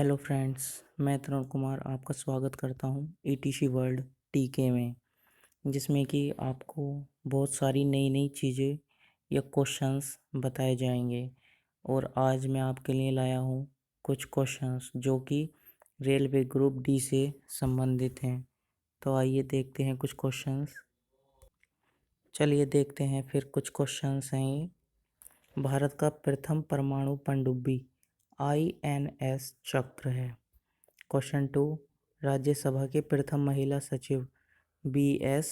Hello friends, मैं तरुण कुमार आपका स्वागत करता हूं ईटीसी वर्ल्ड टीके में, जिसमें कि आपको बहुत सारी नई नई चीज़ें या क्वेश्चंस बताए जाएंगे। और आज मैं आपके लिए लाया हूं कुछ क्वेश्चंस जो कि रेलवे ग्रुप डी से संबंधित हैं। तो आइए देखते हैं कुछ क्वेश्चंस। चलिए देखते हैं फिर कुछ क्वेश्चंस हैं ये। भारत का प्रथम परमाणु पनडुब्बी INS चक्र है। क्वेश्चन 2, राज्यसभा के प्रथम महिला सचिव BS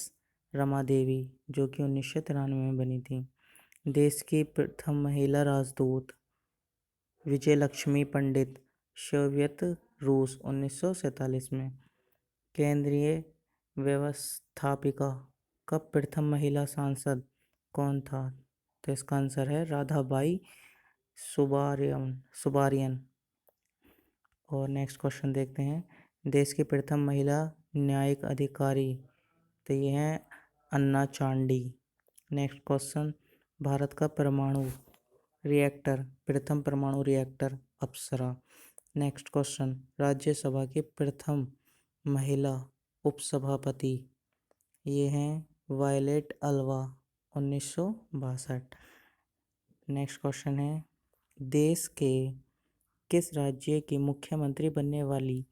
रमा देवी, जो कि 1993 में बनी थी। देश की प्रथम महिला राजदूत विजयलक्ष्मी पंडित, सोवियत रूस, 1947 में। केंद्रीय व्यवस्थापिका का प्रथम महिला सांसद कौन था? तो इसका आंसर है राधाबाई सुबारियन। और नेक्स्ट क्वेश्चन देखते हैं। देश की प्रथम महिला न्यायिक अधिकारी, तो ये है अन्ना चांडी। नेक्स्ट क्वेश्चन, भारत का परमाणु रिएक्टर, प्रथम परमाणु रिएक्टर अप्सरा। नेक्स्ट क्वेश्चन, राज्यसभा की प्रथम महिला उपसभापति, ये हैं वायलेट अल्वा, 1962। नेक्स्ट क्वेश्चन है, देश के किस राज्य की मुख्यमंत्री बनने वाली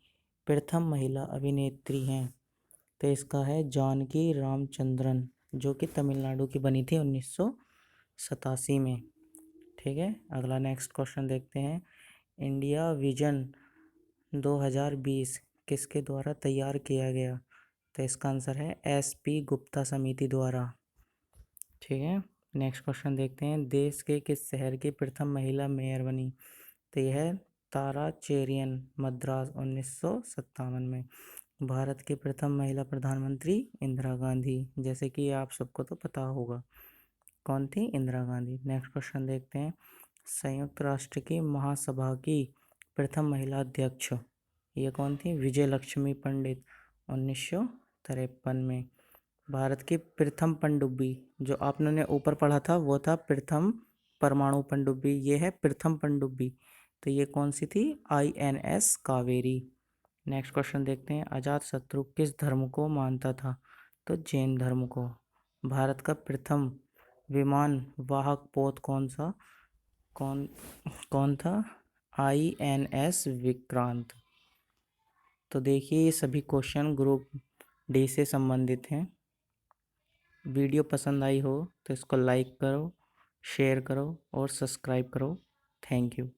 प्रथम महिला अभिनेत्री हैं? तो इसका है जानकी रामचंद्रन, जो कि तमिलनाडु की बनी थी 1987 में। ठीक है, अगला नेक्स्ट क्वेश्चन देखते हैं। इंडिया विजन 2020 किसके द्वारा तैयार किया गया? तो इसका आंसर है SP गुप्ता समिति द्वारा। ठीक है, नेक्स्ट क्वेश्चन देखते हैं। देश के किस शहर की प्रथम महिला मेयर बनी? तो यह है तारा चेरियन, मद्रास, 1957 में। भारत की प्रथम महिला प्रधानमंत्री इंदिरा गांधी, जैसे कि आप सबको तो पता होगा कौन थी, इंदिरा गांधी। नेक्स्ट क्वेश्चन देखते हैं। संयुक्त राष्ट्र की महासभा की प्रथम महिला अध्यक्ष, ये कौन थी? विजयलक्ष्मी पंडित, 1953 में। भारत की प्रथम पनडुब्बी, जो आपने ऊपर पढ़ा था वो था प्रथम परमाणु पनडुब्बी, ये है प्रथम पनडुब्बी, तो ये कौन सी थी? INS कावेरी। नेक्स्ट क्वेश्चन देखते हैं। अजातशत्रु किस धर्म को मानता था? तो जैन धर्म को। भारत का प्रथम विमान वाहक पोत कौन कौन था? INS विक्रांत। तो देखिए, ये सभी क्वेश्चन ग्रुप डी से संबंधित हैं। वीडियो पसंद आई हो तो इसको लाइक करो, शेयर करो और सब्सक्राइब करो। Thank you.